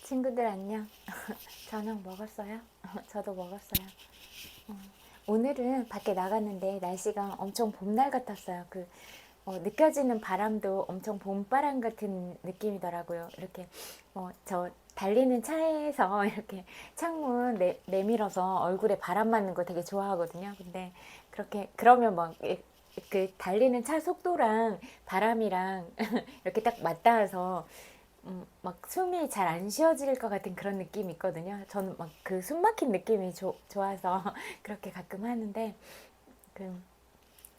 친구들 안녕. 저녁 먹었어요? 저도 먹었어요. 어, 오늘은 밖에 나갔는데 날씨가 엄청 봄날 같았어요. 느껴지는 바람도 엄청 봄바람 같은 느낌이더라고요. 이렇게 저 달리는 차에서 이렇게 창문 내밀어서 얼굴에 바람 맞는 거 되게 좋아하거든요. 근데 그렇게 그러면 막 그 달리는 차 속도랑 바람이랑 이렇게 딱 맞닿아서 막 숨이 잘 안 쉬어질 것 같은 그런 느낌이 있거든요. 저는 막 그 숨 막힌 느낌이 좋아서 그렇게 가끔 하는데 그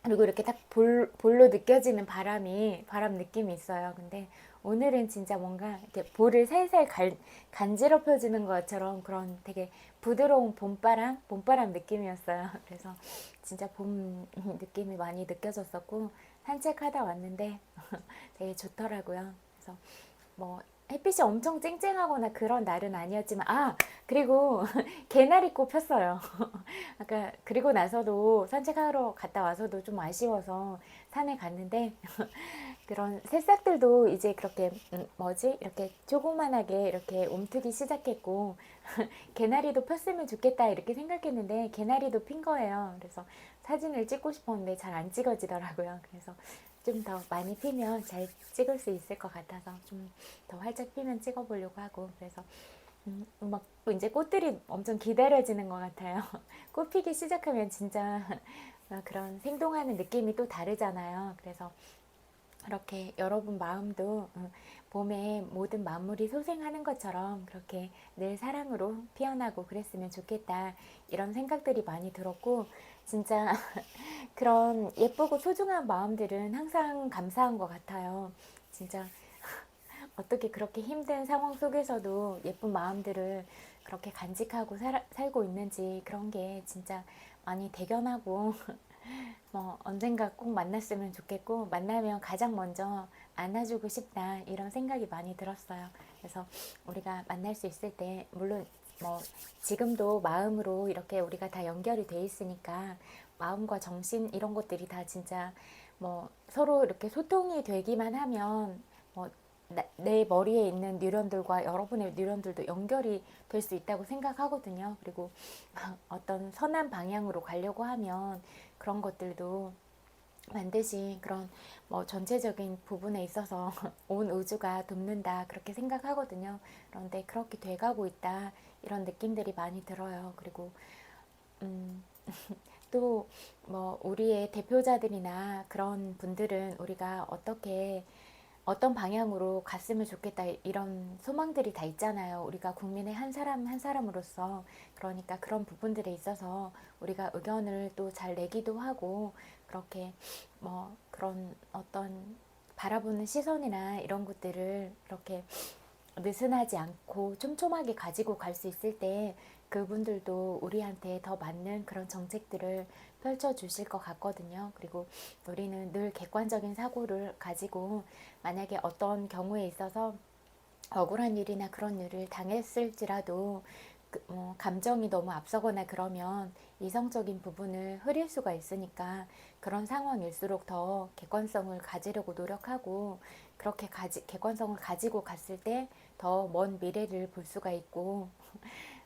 그리고 이렇게 딱 볼로 느껴지는 바람 느낌이 있어요. 근데 오늘은 진짜 뭔가 이렇게 볼을 살살 간지럽혀지는 것처럼 그런 되게 부드러운 봄바람 느낌이었어요. 그래서 진짜 봄 느낌이 많이 느껴졌었고 산책하다 왔는데 되게 좋더라고요. 그래서 뭐 햇빛이 엄청 쨍쨍하거나 그런 날은 아니었지만 그리고 개나리꽃 폈어요. 아까 그리고 나서도 산책하러 갔다 와서도 좀 아쉬워서 산에 갔는데 그런 새싹들도 이제 그렇게 뭐지 이렇게 조그만하게 이렇게 움트기 시작했고 개나리도 폈으면 좋겠다 이렇게 생각했는데 개나리도 핀 거예요. 그래서 사진을 찍고 싶었는데 잘 안 찍어지더라고요. 그래서 좀 더 많이 피면 잘 찍을 수 있을 것 같아서 좀 더 활짝 피면 찍어보려고 하고 그래서 막 이제 꽃들이 엄청 기다려지는 것 같아요. 꽃 피기 시작하면 진짜 그런 생동하는 느낌이 또 다르잖아요. 그래서 그렇게 여러분 마음도 봄에 모든 만물이 소생하는 것처럼 그렇게 늘 사랑으로 피어나고 그랬으면 좋겠다 이런 생각들이 많이 들었고 진짜 그런 예쁘고 소중한 마음들은 항상 감사한 것 같아요. 진짜 어떻게 그렇게 힘든 상황 속에서도 예쁜 마음들을 그렇게 간직하고 살고 있는지 그런 게 진짜 많이 대견하고 뭐 언젠가 꼭 만났으면 좋겠고 만나면 가장 먼저 안아주고 싶다 이런 생각이 많이 들었어요. 그래서 우리가 만날 수 있을 때 물론 뭐 지금도 마음으로 이렇게 우리가 다 연결이 돼 있으니까 마음과 정신 이런 것들이 다 진짜 뭐 서로 이렇게 소통이 되기만 하면 뭐 내 머리에 있는 뉴런들과 여러분의 뉴런들도 연결이 될 수 있다고 생각하거든요. 그리고 어떤 선한 방향으로 가려고 하면 그런 것들도 반드시 그런 뭐 전체적인 부분에 있어서 온 우주가 돕는다 그렇게 생각하거든요. 그런데 그렇게 돼가고 있다 이런 느낌들이 많이 들어요. 그리고 음, 또 뭐 우리의 대표자들이나 그런 분들은 우리가 어떤 방향으로 갔으면 좋겠다 이런 소망들이 다 있잖아요. 우리가 국민의 한 사람 한 사람으로서 그러니까 그런 부분들에 있어서 우리가 의견을 또 잘 내기도 하고 그렇게 뭐 그런 어떤 바라보는 시선이나 이런 것들을 이렇게 느슨하지 않고 촘촘하게 가지고 갈 수 있을 때 그분들도 우리한테 더 맞는 그런 정책들을 펼쳐 주실 것 같거든요. 그리고 우리는 늘 객관적인 사고를 가지고 만약에 어떤 경우에 있어서 억울한 일이나 그런 일을 당했을지라도 감정이 너무 앞서거나 그러면 이성적인 부분을 흐릴 수가 있으니까 그런 상황일수록 더 객관성을 가지려고 노력하고 그렇게 객관성을 가지고 갔을 때 더 먼 미래를 볼 수가 있고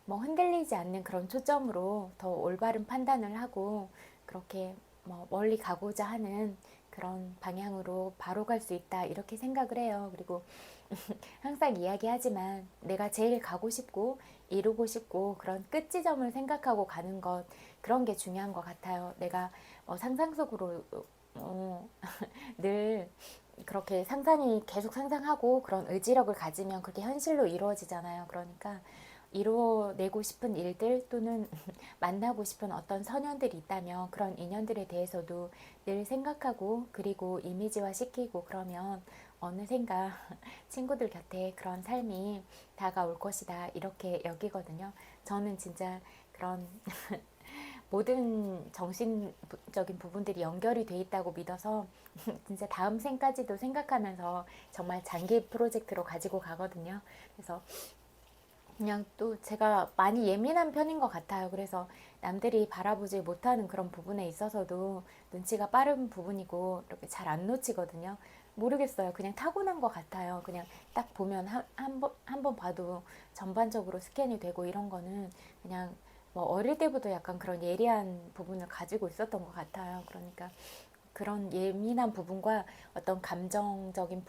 뭐 흔들리지 않는 그런 초점으로 더 올바른 판단을 하고 그렇게 뭐 멀리 가고자 하는 그런 방향으로 바로 갈 수 있다 이렇게 생각을 해요. 그리고 항상 이야기하지만 내가 제일 가고 싶고 이루고 싶고 그런 끝 지점을 생각하고 가는 것 그런 게 중요한 것 같아요. 내가 상상 속으로 어, 늘 그렇게 상상이 계속 상상하고 그런 의지력을 가지면 그게 현실로 이루어지잖아요. 그러니까 이루어내고 싶은 일들 또는 만나고 싶은 어떤 선연들이 있다면 그런 인연들에 대해서도 늘 생각하고 그리고 이미지화 시키고 그러면 어느샌가 친구들 곁에 그런 삶이 다가올 것이다 이렇게 여기거든요. 저는 진짜 그런 모든 정신적인 부분들이 연결이 돼 있다고 믿어서 진짜 다음 생까지도 생각하면서 정말 장기 프로젝트로 가지고 가거든요. 그래서 그냥 또 제가 많이 예민한 편인 것 같아요. 그래서 남들이 바라보지 못하는 그런 부분에 있어서도 눈치가 빠른 부분이고 이렇게 잘 안 놓치거든요. 모르겠어요. 그냥 타고난 것 같아요. 그냥 딱 보면 한 번 봐도 전반적으로 스캔이 되고 이런 거는 그냥 뭐 어릴 때부터 약간 그런 예리한 부분을 가지고 있었던 것 같아요. 그러니까 그런 예민한 부분과 어떤 감정적인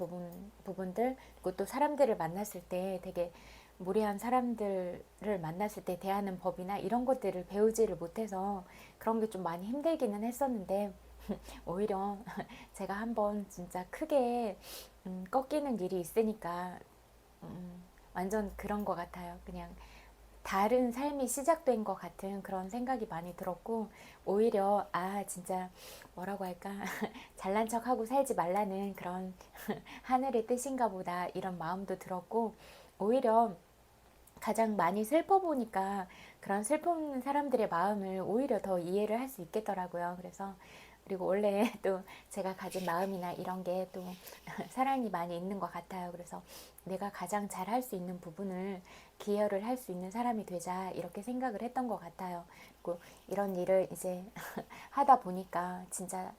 부분들, 그리고 또 사람들을 만났을 때 되게 무례한 사람들을 만났을 때 대하는 법이나 이런 것들을 배우지를 못해서 그런 게 좀 많이 힘들기는 했었는데, 오히려 제가 한번 진짜 크게 꺾이는 일이 있으니까 완전 그런 것 같아요. 그냥 다른 삶이 시작된 것 같은 그런 생각이 많이 들었고, 오히려 진짜 뭐라고 할까 잘난 척하고 살지 말라는 그런 하늘의 뜻인가 보다 이런 마음도 들었고, 오히려 가장 많이 슬퍼 보니까 그런 슬픈 사람들의 마음을 오히려 더 이해를 할 수 있겠더라고요. 그래서 그리고 원래 또 제가 가진 마음이나 이런 게 또 사랑이 많이 있는 것 같아요. 그래서 내가 가장 잘 할 수 있는 부분을 기여를 할 수 있는 사람이 되자 이렇게 생각을 했던 것 같아요. 그리고 이런 일을 이제 하다 보니까 진짜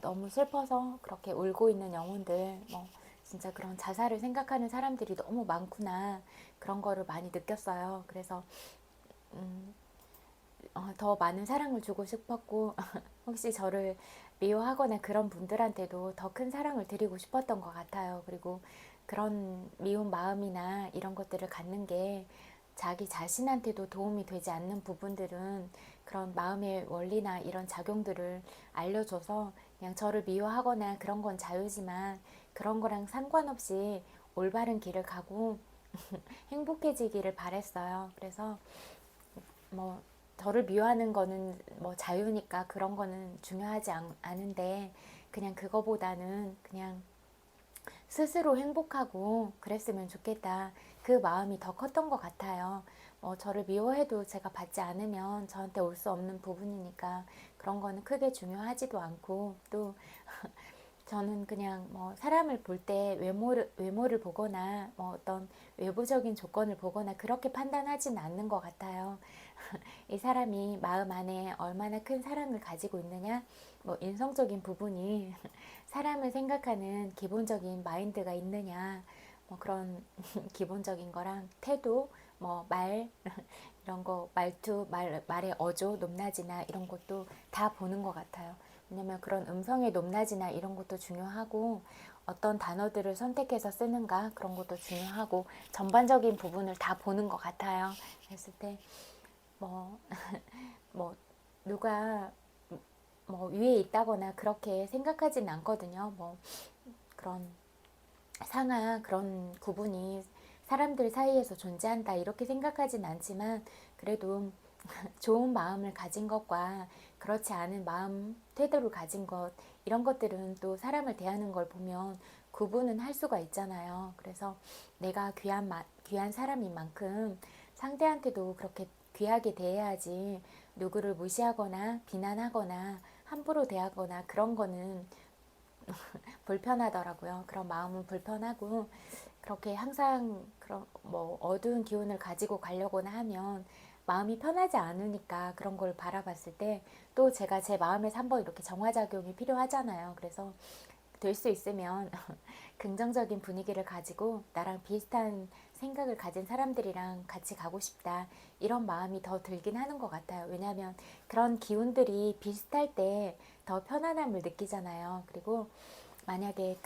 너무 슬퍼서 그렇게 울고 있는 영혼들, 진짜 그런 자살을 생각하는 사람들이 너무 많구나 그런 거를 많이 느꼈어요. 그래서 더 많은 사랑을 주고 싶었고 혹시 저를 미워하거나 그런 분들한테도 더 큰 사랑을 드리고 싶었던 것 같아요. 그리고 그런 미운 마음이나 이런 것들을 갖는 게 자기 자신한테도 도움이 되지 않는 부분들은 그런 마음의 원리나 이런 작용들을 알려줘서 그냥 저를 미워하거나 그런 건 자유지만 그런 거랑 상관없이 올바른 길을 가고 행복해지기를 바랬어요. 그래서 뭐 저를 미워하는 거는 뭐 자유니까 그런 거는 중요하지 않은데, 그냥 그거보다는 그냥 스스로 행복하고 그랬으면 좋겠다. 그 마음이 더 컸던 것 같아요. 저를 미워해도 제가 받지 않으면 저한테 올 수 없는 부분이니까 그런 거는 크게 중요하지도 않고, 또 저는 그냥 사람을 볼 때 외모를 보거나 어떤 외부적인 조건을 보거나 그렇게 판단하지는 않는 것 같아요. 이 사람이 마음 안에 얼마나 큰 사랑을 가지고 있느냐, 인성적인 부분이 사람을 생각하는 기본적인 마인드가 있느냐, 그런 기본적인 거랑 태도, 말, 이런 거, 말의 어조, 높낮이나 이런 것도 다 보는 것 같아요. 왜냐면 그런 음성의 높낮이나 이런 것도 중요하고, 어떤 단어들을 선택해서 쓰는가 그런 것도 중요하고, 전반적인 부분을 다 보는 것 같아요. 그랬을 때 뭐, 뭐 누가 위에 있다거나 그렇게 생각하진 않거든요. 그런 상하 그런 구분이 사람들 사이에서 존재한다 이렇게 생각하진 않지만, 그래도 좋은 마음을 가진 것과 그렇지 않은 마음 태도를 가진 것, 이런 것들은 또 사람을 대하는 걸 보면 구분은 할 수가 있잖아요. 그래서 내가 귀한 사람인 만큼 상대한테도 그렇게 귀하게 대해야지, 누구를 무시하거나 비난하거나 함부로 대하거나 그런 거는 불편하더라고요. 그런 마음은 불편하고, 그렇게 항상 그런 어두운 기운을 가지고 가려고나 하면 마음이 편하지 않으니까, 그런 걸 바라봤을 때 또 제가 제 마음에서 한번 이렇게 정화작용이 필요하잖아요. 그래서 될 수 있으면 긍정적인 분위기를 가지고 나랑 비슷한 생각을 가진 사람들이랑 같이 가고 싶다, 이런 마음이 더 들긴 하는 것 같아요. 왜냐하면 그런 기운들이 비슷할 때 더 편안함을 느끼잖아요. 그리고 만약에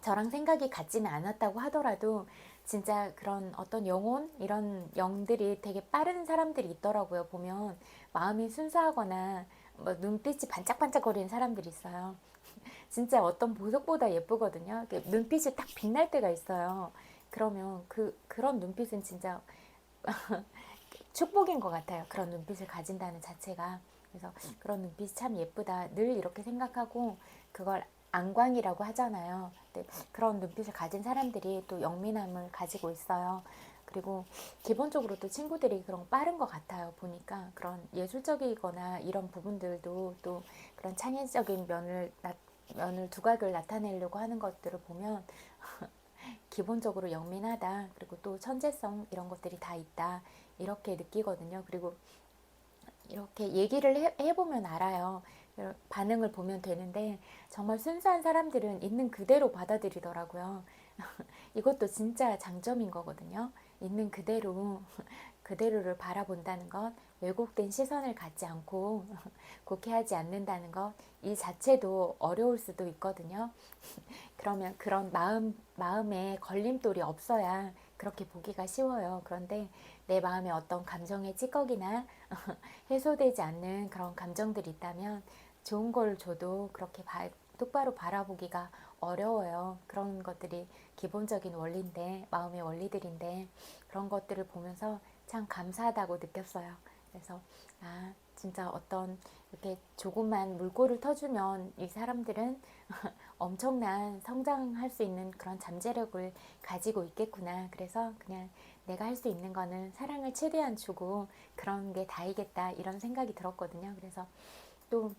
저랑 생각이 같지는 않았다고 하더라도 진짜 그런 어떤 영혼, 이런 영들이 되게 빠른 사람들이 있더라고요. 보면 마음이 순수하거나 눈빛이 반짝반짝거리는 사람들이 있어요. 진짜 어떤 보석보다 예쁘거든요. 눈빛이 딱 빛날 때가 있어요. 그러면 그런 눈빛은 진짜 축복인 것 같아요. 그런 눈빛을 가진다는 자체가. 그래서 그런 눈빛이 참 예쁘다, 늘 이렇게 생각하고, 그걸 안광이라고 하잖아요. 근데 그런 눈빛을 가진 사람들이 또 영민함을 가지고 있어요. 그리고 기본적으로 또 친구들이 그런 빠른 것 같아요. 보니까 그런 예술적이거나 이런 부분들도 또 그런 창의적인 면을 두각을 나타내려고 하는 것들을 보면 기본적으로 영민하다, 그리고 또 천재성, 이런 것들이 다 있다, 이렇게 느끼거든요. 그리고 이렇게 얘기를 해보면 알아요. 반응을 보면 되는데 정말 순수한 사람들은 있는 그대로 받아들이더라고요. 이것도 진짜 장점인 거거든요. 있는 그대로 그대로를 바라본다는 것, 왜곡된 시선을 갖지 않고 곡해하지 않는다는 것, 이 자체도 어려울 수도 있거든요. 그러면 그런 마음에 걸림돌이 없어야 그렇게 보기가 쉬워요. 그런데 내 마음에 어떤 감정의 찌꺼기나 해소되지 않는 그런 감정들이 있다면 좋은 걸 줘도 그렇게 똑바로 바라보기가 어려워요. 그런 것들이 기본적인 원리인데, 마음의 원리들인데, 그런 것들을 보면서 참 감사하다고 느꼈어요. 그래서, 아, 진짜 어떤 이렇게 조금만 물꼬를 터주면 이 사람들은 엄청난 성장할 수 있는 그런 잠재력을 가지고 있겠구나. 그래서 그냥 내가 할 수 있는 거는 사랑을 최대한 주고 그런 게 다이겠다. 이런 생각이 들었거든요. 그래서 또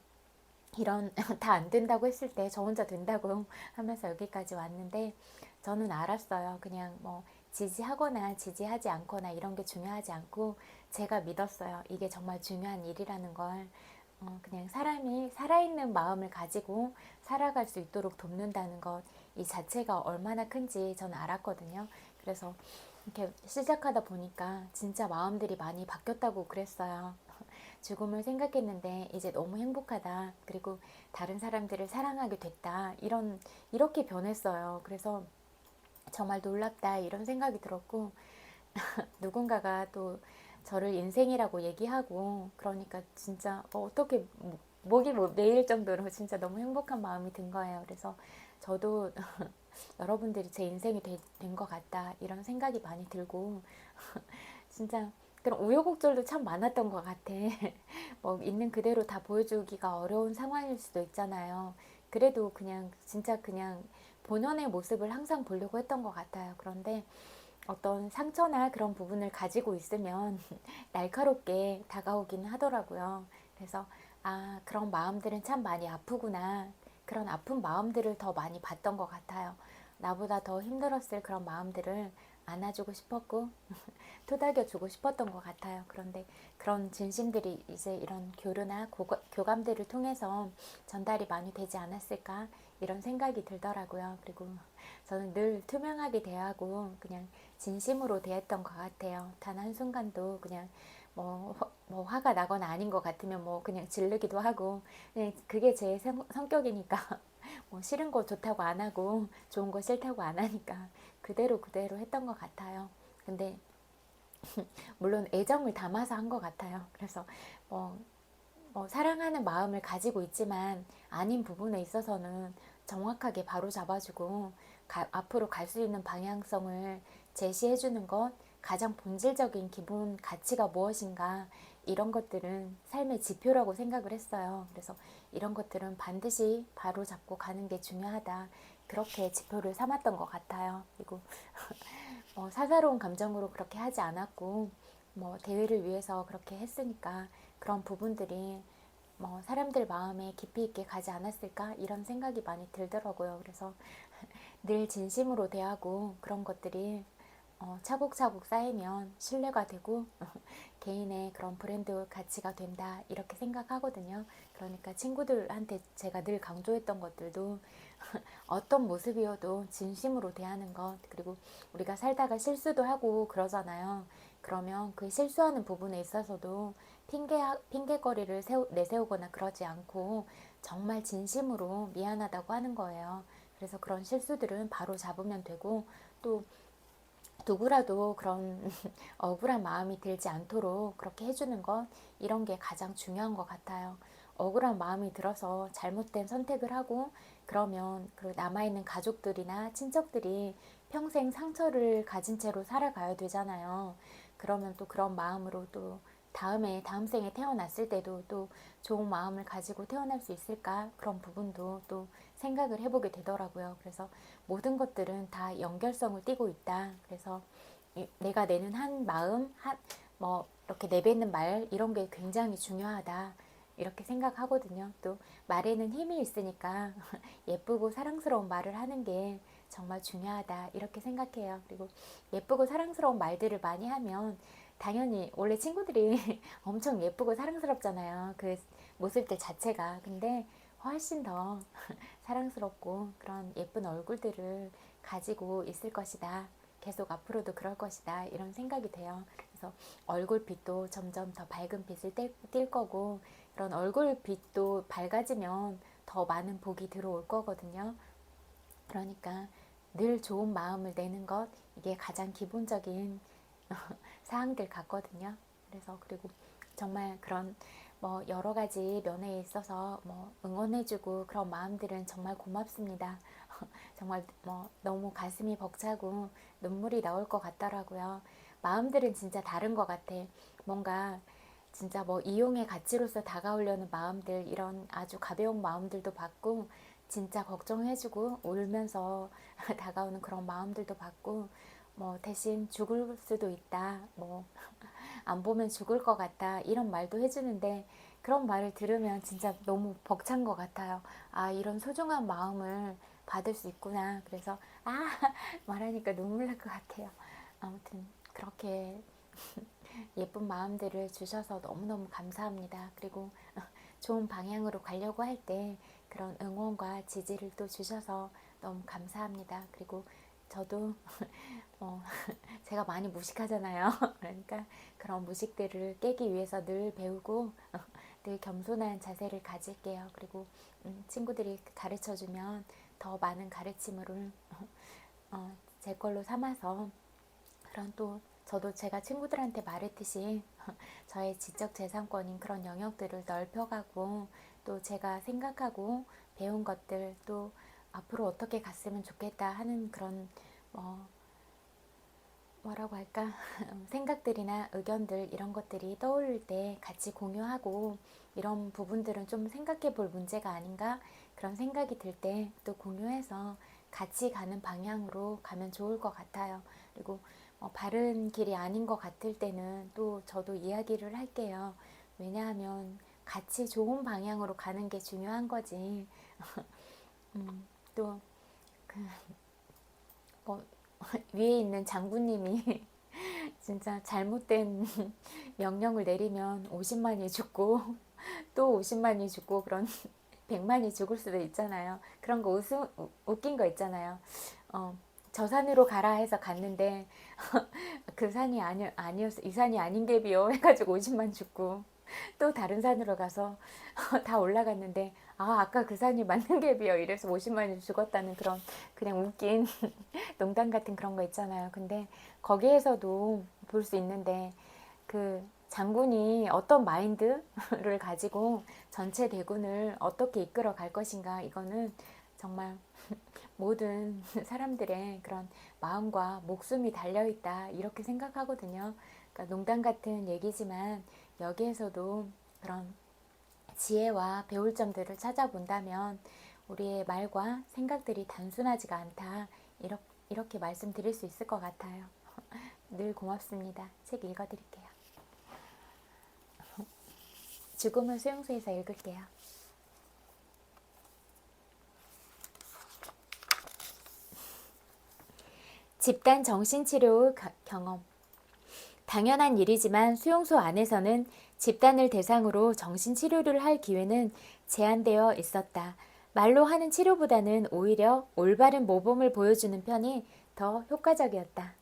이런 다 안 된다고 했을 때 저 혼자 된다고 하면서 여기까지 왔는데 저는 알았어요. 그냥 뭐 지지하거나 지지하지 않거나 이런 게 중요하지 않고 제가 믿었어요. 이게 정말 중요한 일이라는 걸. 그냥 사람이 살아있는 마음을 가지고 살아갈 수 있도록 돕는다는 것, 이 자체가 얼마나 큰지 저는 알았거든요. 그래서 이렇게 시작하다 보니까 진짜 마음들이 많이 바뀌었다고 그랬어요. 죽음을 생각했는데 이제 너무 행복하다. 그리고 다른 사람들을 사랑하게 됐다. 이렇게 변했어요. 그래서 정말 놀랍다. 이런 생각이 들었고, 누군가가 또 저를 인생이라고 얘기하고, 그러니까 진짜 어떻게 목이 메일 정도로 진짜 너무 행복한 마음이 든 거예요. 그래서 저도 여러분들이 제 인생이 된 것 같다. 이런 생각이 많이 들고, 진짜 그런 우여곡절도 참 많았던 것 같아. 뭐 있는 그대로 다 보여주기가 어려운 상황일 수도 있잖아요. 그래도 그냥 진짜 그냥 본연의 모습을 항상 보려고 했던 것 같아요. 그런데 어떤 상처나 그런 부분을 가지고 있으면 날카롭게 다가오긴 하더라고요. 그래서 아, 그런 마음들은 참 많이 아프구나. 그런 아픈 마음들을 더 많이 봤던 것 같아요. 나보다 더 힘들었을 그런 마음들을 안아주고 싶었고 토닥여주고 싶었던 것 같아요. 그런데 그런 진심들이 이제 이런 교류나 교감들을 통해서 전달이 많이 되지 않았을까 이런 생각이 들더라고요. 그리고 저는 늘 투명하게 대하고 그냥 진심으로 대했던 것 같아요. 단 한순간도 그냥 뭐 화가 나거나 아닌 것 같으면 뭐 그냥 지르기도 하고 그냥 그게 제 성격이니까 뭐 싫은 거 좋다고 안 하고 좋은 거 싫다고 안 하니까 그대로 했던 것 같아요. 근데 물론 애정을 담아서 한 것 같아요. 그래서 뭐, 사랑하는 마음을 가지고 있지만 아닌 부분에 있어서는 정확하게 바로 잡아주고 앞으로 갈 수 있는 방향성을 제시해주는 것, 가장 본질적인 기본 가치가 무엇인가 이런 것들은 삶의 지표라고 생각을 했어요. 그래서 이런 것들은 반드시 바로 잡고 가는 게 중요하다. 그렇게 지표를 삼았던 것 같아요. 그리고 사사로운 감정으로 그렇게 하지 않았고 뭐 대회를 위해서 그렇게 했으니까 그런 부분들이 뭐 사람들 마음에 깊이 있게 가지 않았을까 이런 생각이 많이 들더라고요. 그래서 늘 진심으로 대하고 그런 것들이 차곡차곡 쌓이면 신뢰가 되고 개인의 그런 브랜드 가치가 된다 이렇게 생각하거든요. 그러니까 친구들한테 제가 늘 강조했던 것들도 어떤 모습이어도 진심으로 대하는 것, 그리고 우리가 살다가 실수도 하고 그러잖아요. 그러면 그 실수하는 부분에 있어서도 핑계거리를 내세우거나 그러지 않고 정말 진심으로 미안하다고 하는 거예요. 그래서 그런 실수들은 바로 잡으면 되고 또 누구라도 그런 억울한 마음이 들지 않도록 그렇게 해주는 것 이런 게 가장 중요한 것 같아요. 억울한 마음이 들어서 잘못된 선택을 하고 그러면 그 남아있는 가족들이나 친척들이 평생 상처를 가진 채로 살아가야 되잖아요. 그러면 또 그런 마음으로 또 다음 생에 태어났을 때도 또 좋은 마음을 가지고 태어날 수 있을까? 그런 부분도 또 생각을 해보게 되더라고요. 그래서 모든 것들은 다 연결성을 띠고 있다. 그래서 내가 내는 한 마음, 뭐 이렇게 내뱉는 말 이런 게 굉장히 중요하다. 이렇게 생각하거든요. 또 말에는 힘이 있으니까 예쁘고 사랑스러운 말을 하는 게 정말 중요하다. 이렇게 생각해요. 그리고 예쁘고 사랑스러운 말들을 많이 하면 당연히 원래 친구들이 엄청 예쁘고 사랑스럽잖아요. 그 모습들 자체가. 근데 훨씬 더 사랑스럽고 그런 예쁜 얼굴들을 가지고 있을 것이다. 계속 앞으로도 그럴 것이다. 이런 생각이 돼요. 그래서 얼굴빛도 점점 더 밝은 빛을 띌 거고, 그런 얼굴빛도 밝아지면 더 많은 복이 들어올 거거든요. 그러니까 늘 좋은 마음을 내는 것, 이게 가장 기본적인 사항들 같거든요. 그래서 그리고 정말 그런 뭐 여러 가지 면에 있어서 뭐 응원해주고 그런 마음들은 정말 고맙습니다. 정말 뭐 너무 가슴이 벅차고 눈물이 나올 것 같더라고요. 마음들은 진짜 다른 것 같아. 뭔가 진짜 뭐 이용의 가치로서 다가오려는 마음들, 이런 아주 가벼운 마음들도 받고, 진짜 걱정해주고 울면서 다가오는 그런 마음들도 받고, 뭐 대신 죽을 수도 있다, 뭐 안 보면 죽을 것 같다, 이런 말도 해주는데, 그런 말을 들으면 진짜 너무 벅찬 것 같아요. 아, 이런 소중한 마음을 받을 수 있구나. 그래서 말하니까 눈물 날 것 같아요. 아무튼 그렇게 예쁜 마음들을 주셔서 너무너무 감사합니다. 그리고 좋은 방향으로 가려고 할 때 그런 응원과 지지를 또 주셔서 너무 감사합니다. 그리고 저도 제가 많이 무식하잖아요. 그러니까 그런 무식들을 깨기 위해서 늘 배우고 늘 겸손한 자세를 가질게요. 그리고 친구들이 가르쳐주면 더 많은 가르침을 제 걸로 삼아서, 그런 또 저도 제가 친구들한테 말했듯이 저의 지적 재산권인 그런 영역들을 넓혀가고, 또 제가 생각하고 배운 것들, 또 앞으로 어떻게 갔으면 좋겠다 하는 그런 뭐라고 할까 생각들이나 의견들, 이런 것들이 떠오를 때 같이 공유하고, 이런 부분들은 좀 생각해 볼 문제가 아닌가, 그런 생각이 들 때 또 공유해서 같이 가는 방향으로 가면 좋을 것 같아요. 그리고 바른 길이 아닌 것 같을 때는 또 저도 이야기를 할게요. 왜냐하면 같이 좋은 방향으로 가는 게 중요한 거지. 또 뭐 위에 있는 장군님이 진짜 잘못된 명령을 내리면 50만이 죽고 또 50만이 죽고 그런 100만이 죽을 수도 있잖아요. 그런 거 웃긴 거 있잖아요. 저 산으로 가라 해서 갔는데 그 산이 아니었어, 이 산이 아닌 게 비요 해가지고 50만 죽고, 또 다른 산으로 가서 다 올라갔는데 아까 그 산이 맞는 게 비요 이래서 50만이 죽었다는 그런 그냥 웃긴 농담 같은 그런 거 있잖아요. 근데 거기에서도 볼 수 있는데, 그 장군이 어떤 마인드를 가지고 전체 대군을 어떻게 이끌어 갈 것인가, 이거는 정말 모든 사람들의 그런 마음과 목숨이 달려있다, 이렇게 생각하거든요. 그러니까 농담 같은 얘기지만 여기에서도 그런 지혜와 배울 점들을 찾아본다면 우리의 말과 생각들이 단순하지가 않다, 이렇게 말씀드릴 수 있을 것 같아요. 늘 고맙습니다. 책 읽어드릴게요. 죽음을 수용소에서 읽을게요. 집단 정신치료 경험. 당연한 일이지만 수용소 안에서는 집단을 대상으로 정신치료를 할 기회는 제한되어 있었다. 말로 하는 치료보다는 오히려 올바른 모범을 보여주는 편이 더 효과적이었다.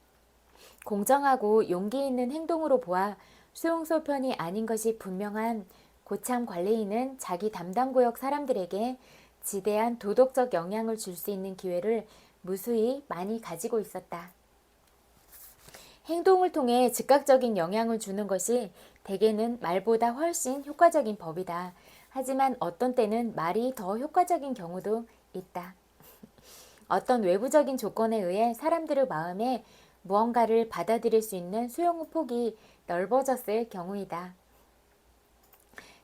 공정하고 용기 있는 행동으로 보아 수용소 편이 아닌 것이 분명한 고참 관리인은 자기 담당 구역 사람들에게 지대한 도덕적 영향을 줄 수 있는 기회를 무수히 많이 가지고 있었다. 행동을 통해 즉각적인 영향을 주는 것이 대개는 말보다 훨씬 효과적인 법이다. 하지만 어떤 때는 말이 더 효과적인 경우도 있다. 어떤 외부적인 조건에 의해 사람들의 마음에 무언가를 받아들일 수 있는 수용 폭이 넓어졌을 경우이다.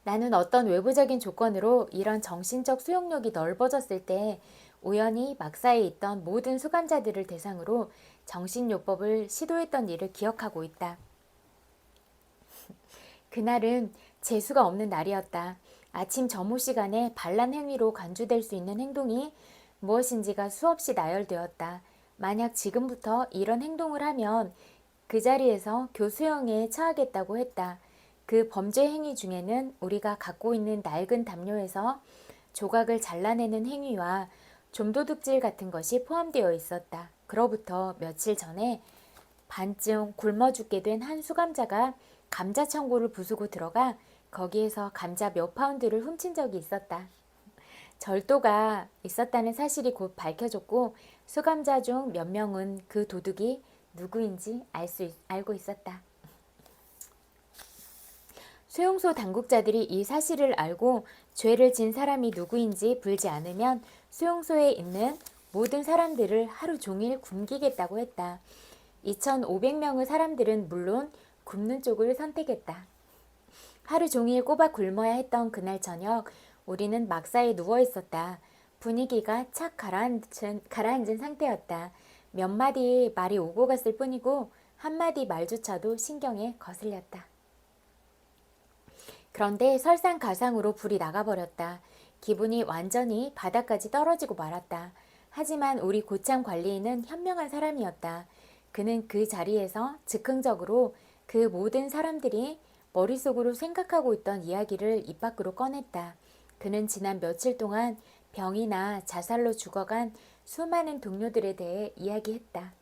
나는 어떤 외부적인 조건으로 이런 정신적 수용력이 넓어졌을 때 우연히 막사에 있던 모든 수감자들을 대상으로 정신요법을 시도했던 일을 기억하고 있다. 그날은 재수가 없는 날이었다. 아침 점호 시간에 반란 행위로 간주될 수 있는 행동이 무엇인지가 수없이 나열되었다. 만약 지금부터 이런 행동을 하면 그 자리에서 교수형에 처하겠다고 했다. 그 범죄 행위 중에는 우리가 갖고 있는 낡은 담요에서 조각을 잘라내는 행위와 좀도둑질 같은 것이 포함되어 있었다. 그로부터 며칠 전에 반쯤 굶어 죽게 된 한 수감자가 감자 창고를 부수고 들어가 거기에서 감자 몇 파운드를 훔친 적이 있었다. 절도가 있었다는 사실이 곧 밝혀졌고 수감자 중 몇 명은 그 도둑이 누구인지 알고 있었다. 수용소 당국자들이 이 사실을 알고 죄를 진 사람이 누구인지 불지 않으면 수용소에 있는 모든 사람들을 하루 종일 굶기겠다고 했다. 2,500명의 사람들은 물론 굶는 쪽을 선택했다. 하루 종일 꼬박 굶어야 했던 그날 저녁 우리는 막사에 누워 있었다. 분위기가 착 가라앉은 상태였다. 몇 마디 말이 오고 갔을 뿐이고 한마디 말조차도 신경에 거슬렸다. 그런데 설상가상으로 불이 나가버렸다. 기분이 완전히 바닥까지 떨어지고 말았다. 하지만 우리 고참 관리인은 현명한 사람이었다. 그는 그 자리에서 즉흥적으로 그 모든 사람들이 머릿속으로 생각하고 있던 이야기를 입 밖으로 꺼냈다. 그는 지난 며칠 동안 병이나 자살로 죽어간 수많은 동료들에 대해 이야기했다.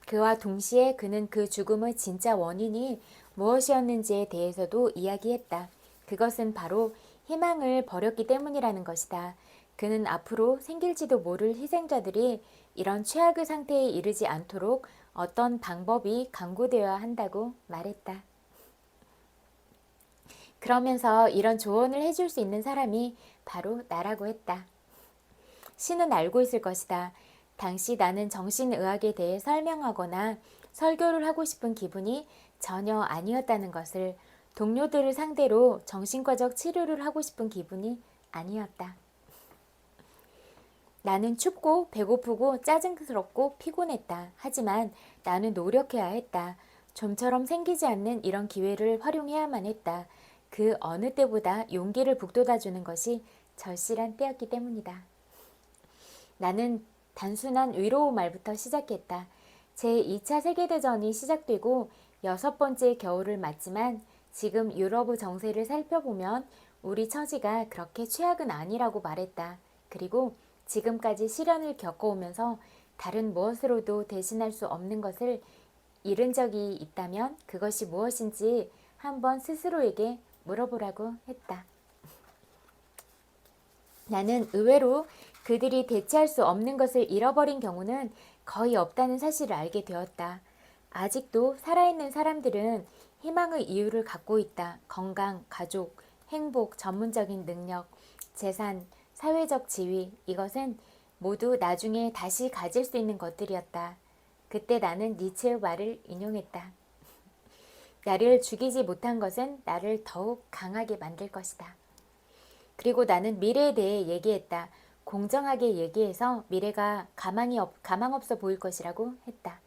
그와 동시에 그는 그 죽음의 진짜 원인이 무엇이었는지에 대해서도 이야기했다. 그것은 바로 희망을 버렸기 때문이라는 것이다. 그는 앞으로 생길지도 모를 희생자들이 이런 최악의 상태에 이르지 않도록 어떤 방법이 강구되어야 한다고 말했다. 그러면서 이런 조언을 해줄 수 있는 사람이 바로 나라고 했다. 신은 알고 있을 것이다. 당시 나는 정신의학에 대해 설명하거나 설교를 하고 싶은 기분이 전혀 아니었다는 것을, 동료들을 상대로 정신과적 치료를 하고 싶은 기분이 아니었다. 나는 춥고 배고프고 짜증스럽고 피곤했다. 하지만 나는 노력해야 했다. 좀처럼 생기지 않는 이런 기회를 활용해야만 했다. 그 어느 때보다 용기를 북돋아주는 것이 절실한 때였기 때문이다. 나는 단순한 위로 말부터 시작했다. 제2차 세계대전이 시작되고 6번째 겨울을 맞지만 지금 유럽의 정세를 살펴보면 우리 처지가 그렇게 최악은 아니라고 말했다. 그리고 지금까지 시련을 겪어오면서 다른 무엇으로도 대신할 수 없는 것을 잃은 적이 있다면 그것이 무엇인지 한번 스스로에게 물어보라고 했다. 나는 의외로 그들이 대체할 수 없는 것을 잃어버린 경우는 거의 없다는 사실을 알게 되었다. 아직도 살아있는 사람들은 희망의 이유를 갖고 있다. 건강, 가족, 행복, 전문적인 능력, 재산, 사회적 지위, 이것은 모두 나중에 다시 가질 수 있는 것들이었다. 그때 나는 니체의 말을 인용했다. 나를 죽이지 못한 것은 나를 더욱 강하게 만들 것이다. 그리고 나는 미래에 대해 얘기했다. 공정하게 얘기해서 미래가 가망 없어 보일 것이라고 했다.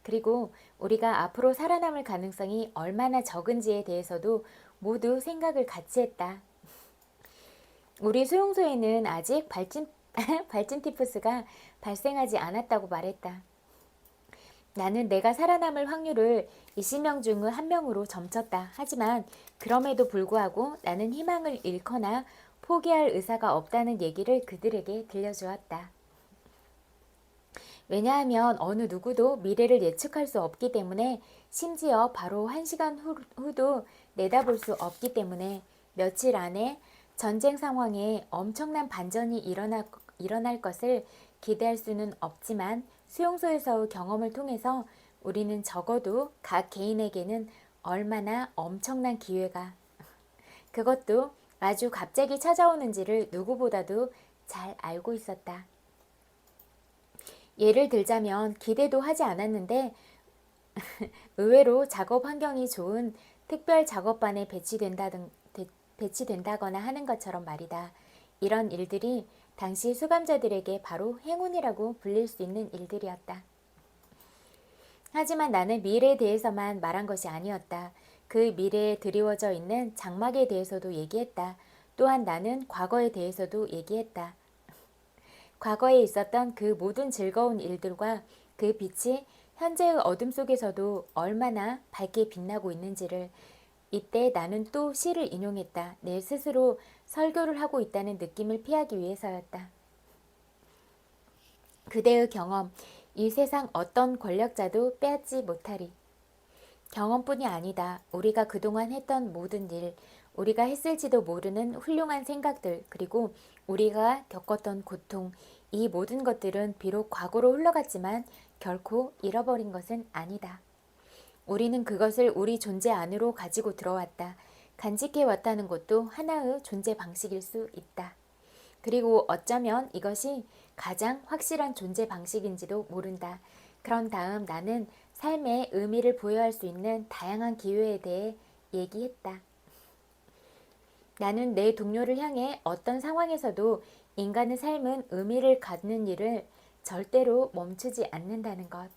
그리고 우리가 앞으로 살아남을 가능성이 얼마나 적은지에 대해서도 모두 생각을 같이 했다. 우리 수용소에는 아직 발진 티푸스가 발생하지 않았다고 말했다. 나는 내가 살아남을 확률을 20명 중의 1명으로 점쳤다. 하지만 그럼에도 불구하고 나는 희망을 잃거나 포기할 의사가 없다는 얘기를 그들에게 들려주었다. 왜냐하면 어느 누구도 미래를 예측할 수 없기 때문에, 심지어 바로 1시간 후도 내다볼 수 없기 때문에 며칠 안에 전쟁 상황에 엄청난 반전이 일어날 것을 기대할 수는 없지만 수용소에서의 경험을 통해서 우리는 적어도 각 개인에게는 얼마나 엄청난 기회가, 그것도 아주 갑자기 찾아오는지를 누구보다도 잘 알고 있었다. 예를 들자면 기대도 하지 않았는데 의외로 작업 환경이 좋은 특별 작업반에 배치된다거나 하는 것처럼 말이다. 이런 일들이 당시 수감자들에게 바로 행운이라고 불릴 수 있는 일들이었다. 하지만 나는 미래에 대해서만 말한 것이 아니었다. 그 미래에 드리워져 있는 장막에 대해서도 얘기했다. 또한 나는 과거에 대해서도 얘기했다. 과거에 있었던 그 모든 즐거운 일들과 그 빛이 현재의 어둠 속에서도 얼마나 밝게 빛나고 있는지를 이때 나는 또 시를 인용했다. 내 스스로 설교를 하고 있다는 느낌을 피하기 위해서였다. 그대의 경험, 이 세상 어떤 권력자도 빼앗지 못하리. 경험뿐이 아니다. 우리가 그동안 했던 모든 일, 우리가 했을지도 모르는 훌륭한 생각들, 그리고 우리가 겪었던 고통, 이 모든 것들은 비록 과거로 흘러갔지만 결코 잃어버린 것은 아니다. 우리는 그것을 우리 존재 안으로 가지고 들어왔다. 간직해 왔다는 것도 하나의 존재 방식일 수 있다. 그리고 어쩌면 이것이 가장 확실한 존재 방식인지도 모른다. 그런 다음 나는 삶의 의미를 부여할 수 있는 다양한 기회에 대해 얘기했다. 나는 내 동료를 향해 어떤 상황에서도 인간의 삶은 의미를 갖는 일을 절대로 멈추지 않는다는 것.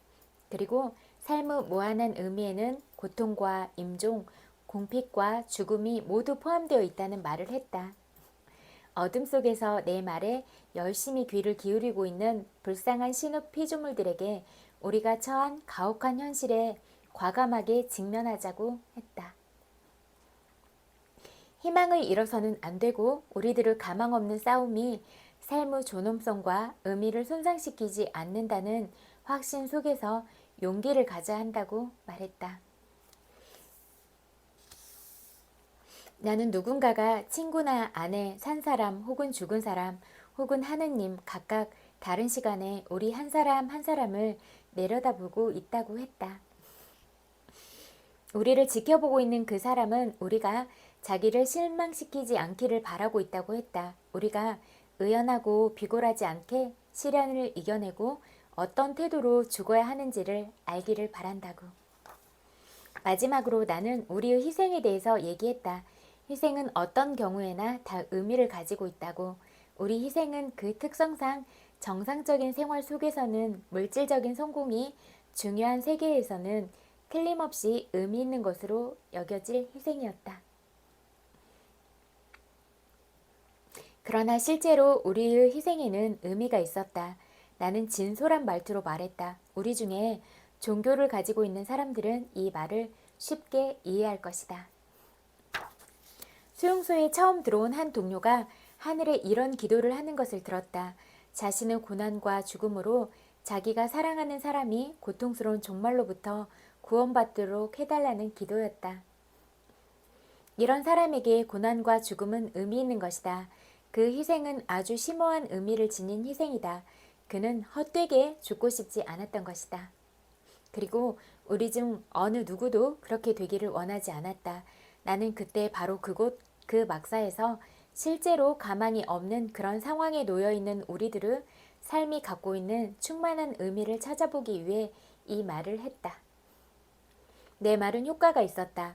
그리고 삶의 무한한 의미에는 고통과 임종, 공핍과 죽음이 모두 포함되어 있다는 말을 했다. 어둠 속에서 내 말에 열심히 귀를 기울이고 있는 불쌍한 신의 피조물들에게 우리가 처한 가혹한 현실에 과감하게 직면하자고 했다. 희망을 잃어서는 안 되고 우리들의 가망 없는 싸움이 삶의 존엄성과 의미를 손상시키지 않는다는 확신 속에서 용기를 가져야 한다고 말했다. 나는 누군가가 친구나 아내, 산 사람 혹은 죽은 사람 혹은 하느님 각각 다른 시간에 우리 한 사람 한 사람을 내려다보고 있다고 했다. 우리를 지켜보고 있는 그 사람은 우리가 자기를 실망시키지 않기를 바라고 있다고 했다. 우리가 의연하고 비굴하지 않게 시련을 이겨내고 어떤 태도로 죽어야 하는지를 알기를 바란다고. 마지막으로 나는 우리의 희생에 대해서 얘기했다. 희생은 어떤 경우에나 다 의미를 가지고 있다고. 우리 희생은 그 특성상 정상적인 생활 속에서는 물질적인 성공이 중요한 세계에서는 틀림없이 의미 있는 것으로 여겨질 희생이었다. 그러나 실제로 우리의 희생에는 의미가 있었다. 나는 진솔한 말투로 말했다. 우리 중에 종교를 가지고 있는 사람들은 이 말을 쉽게 이해할 것이다. 수용소에 처음 들어온 한 동료가 하늘에 이런 기도를 하는 것을 들었다. 자신의 고난과 죽음으로 자기가 사랑하는 사람이 고통스러운 종말로부터 구원받도록 해달라는 기도였다. 이런 사람에게 고난과 죽음은 의미 있는 것이다. 그 희생은 아주 심오한 의미를 지닌 희생이다. 그는 헛되게 죽고 싶지 않았던 것이다. 그리고 우리 중 어느 누구도 그렇게 되기를 원하지 않았다. 나는 그때 바로 그곳 그 막사에서 실제로 가망이 없는 그런 상황에 놓여있는 우리들의 삶이 갖고 있는 충만한 의미를 찾아보기 위해 이 말을 했다. 내 말은 효과가 있었다.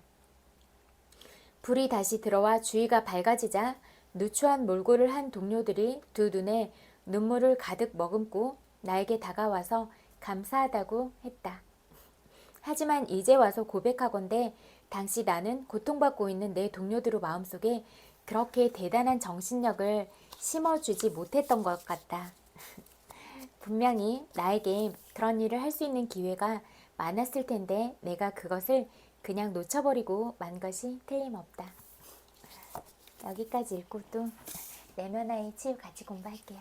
불이 다시 들어와 주위가 밝아지자 누추한 몰골을 한 동료들이 두 눈에 눈물을 가득 머금고 나에게 다가와서 감사하다고 했다. 하지만 이제 와서 고백하건대 당시 나는 고통받고 있는 내 동료들의 마음속에 그렇게 대단한 정신력을 심어주지 못했던 것 같다. 분명히 나에게 그런 일을 할 수 있는 기회가 많았을 텐데 내가 그것을 그냥 놓쳐버리고 만 것이 틀림없다. 여기까지 읽고 또 내면화의 치유 같이 공부할게요.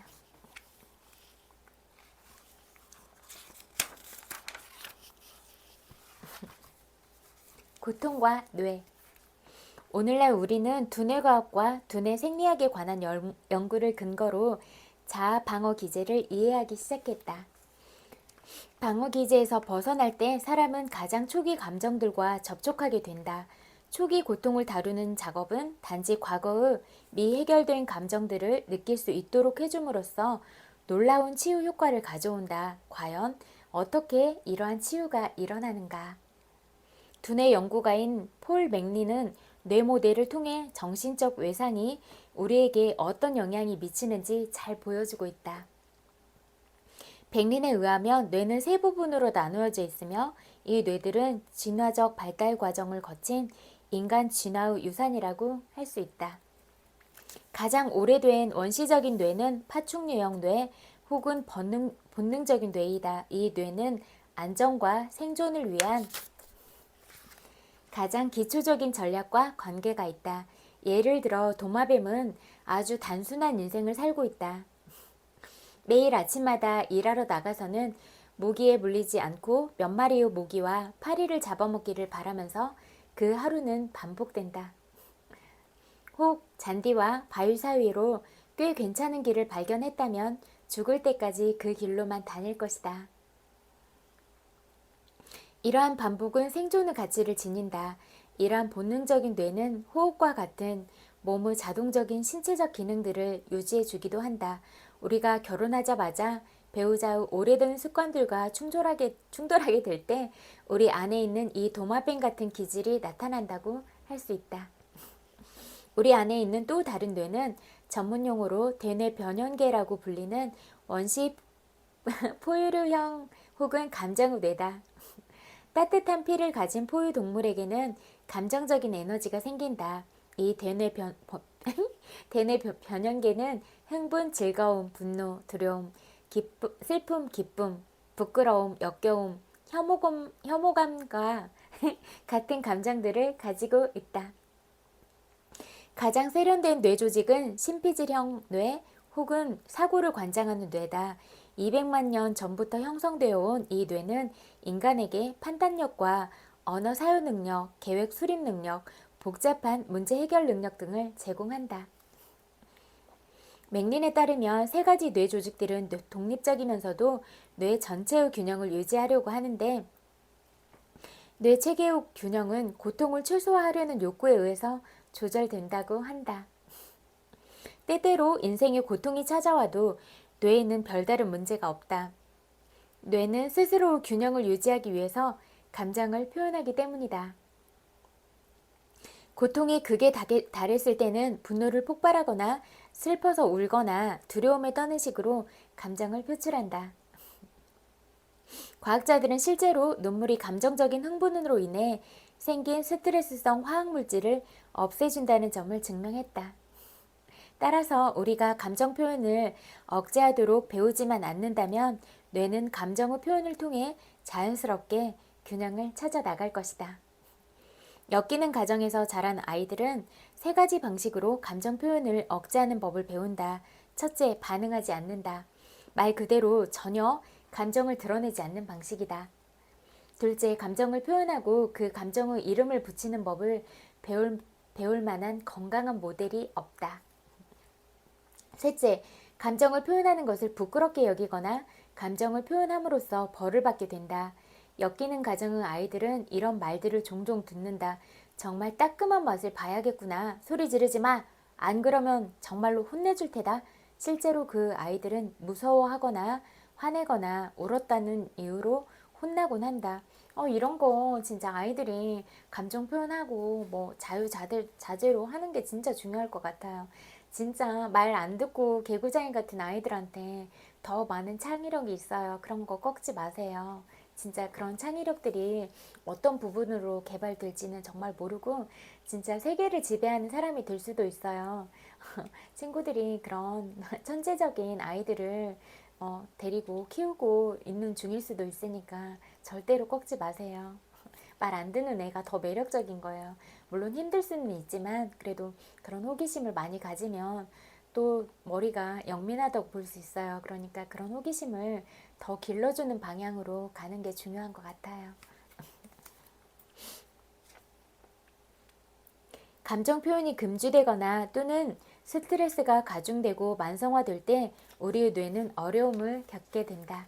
고통과 뇌. 오늘날 우리는 두뇌과학과 두뇌 생리학에 관한 연구를 근거로 자아 방어 기제를 이해하기 시작했다. 방어 기제에서 벗어날 때 사람은 가장 초기 감정들과 접촉하게 된다. 초기 고통을 다루는 작업은 단지 과거의 미해결된 감정들을 느낄 수 있도록 해줌으로써 놀라운 치유 효과를 가져온다. 과연 어떻게 이러한 치유가 일어나는가? 두뇌 연구가인 폴 맥리는 뇌 모델을 통해 정신적 외상이 우리에게 어떤 영향이 미치는지 잘 보여주고 있다. 백린에 의하면 뇌는 세 부분으로 나누어져 있으며 이 뇌들은 진화적 발달 과정을 거친 인간 진화의 유산이라고 할 수 있다. 가장 오래된 원시적인 뇌는 파충류형 뇌 혹은 본능적인 뇌이다. 이 뇌는 안정과 생존을 위한 가장 기초적인 전략과 관계가 있다. 예를 들어 도마뱀은 아주 단순한 인생을 살고 있다. 매일 아침마다 일하러 나가서는 모기에 물리지 않고 몇 마리의 모기와 파리를 잡아먹기를 바라면서 그 하루는 반복된다. 혹 잔디와 바위 사이로 꽤 괜찮은 길을 발견했다면 죽을 때까지 그 길로만 다닐 것이다. 이러한 반복은 생존의 가치를 지닌다. 이러한 본능적인 뇌는 호흡과 같은 몸의 자동적인 신체적 기능들을 유지해 주기도 한다. 우리가 결혼하자마자 배우자의 오래된 습관들과 충돌하게 될 때 우리 안에 있는 이 도마뱀 같은 기질이 나타난다고 할 수 있다. 우리 안에 있는 또 다른 뇌는 전문용어로 대뇌 변연계라고 불리는 원시 포유류형 혹은 감정의 뇌다. 따뜻한 피를 가진 포유 동물에게는 감정적인 에너지가 생긴다. 이 대뇌 변연계는 흥분, 즐거움, 분노, 두려움, 슬픔, 기쁨, 부끄러움, 역겨움, 혐오감과 같은 감정들을 가지고 있다. 가장 세련된 뇌 조직은 심피질형 뇌 혹은 사고를 관장하는 뇌다. 200만 년 전부터 형성되어 온 이 뇌는 인간에게 판단력과 언어 사유 능력, 계획 수립 능력, 복잡한 문제 해결 능력 등을 제공한다. 맥린에 따르면 세 가지 뇌 조직들은 독립적이면서도 뇌 전체의 균형을 유지하려고 하는데 뇌 체계의 균형은 고통을 최소화하려는 욕구에 의해서 조절된다고 한다. 때때로 인생의 고통이 찾아와도 뇌에는 별다른 문제가 없다. 뇌는 스스로 균형을 유지하기 위해서 감정을 표현하기 때문이다. 고통이 극에 달했을 때는 분노를 폭발하거나 슬퍼서 울거나 두려움에 떠는 식으로 감정을 표출한다. 과학자들은 실제로 눈물이 감정적인 흥분으로 인해 생긴 스트레스성 화학물질을 없애준다는 점을 증명했다. 따라서 우리가 감정 표현을 억제하도록 배우지만 않는다면 뇌는 감정의 표현을 통해 자연스럽게 균형을 찾아 나갈 것이다. 엮이는 가정에서 자란 아이들은 세 가지 방식으로 감정 표현을 억제하는 법을 배운다. 첫째, 반응하지 않는다. 말 그대로 전혀 감정을 드러내지 않는 방식이다. 둘째, 감정을 표현하고 그 감정의 이름을 붙이는 법을 배울 만한 건강한 모델이 없다. 셋째, 감정을 표현하는 것을 부끄럽게 여기거나 감정을 표현함으로써 벌을 받게 된다. 엮이는 가정의 아이들은 이런 말들을 종종 듣는다. 정말 따끔한 맛을 봐야겠구나. 소리 지르지 마. 안 그러면 정말로 혼내줄 테다. 실제로 그 아이들은 무서워하거나 화내거나 울었다는 이유로 혼나곤 한다. 이런 거 진짜 아이들이 감정 표현하고 뭐 자제로 하는 게 진짜 중요할 것 같아요. 진짜 말 안 듣고 개구장이 같은 아이들한테 더 많은 창의력이 있어요. 그런 거 꺾지 마세요. 진짜 그런 창의력들이 어떤 부분으로 개발될지는 정말 모르고 진짜 세계를 지배하는 사람이 될 수도 있어요. 친구들이 그런 천재적인 아이들을 데리고 키우고 있는 중일 수도 있으니까 절대로 꺾지 마세요. 말 안 듣는 애가 더 매력적인 거예요. 물론 힘들 수는 있지만 그래도 그런 호기심을 많이 가지면 또 머리가 영민하다고 볼 수 있어요. 그러니까 그런 호기심을 더 길러주는 방향으로 가는 게 중요한 것 같아요. 감정 표현이 금지되거나 또는 스트레스가 가중되고 만성화될 때 우리의 뇌는 어려움을 겪게 된다.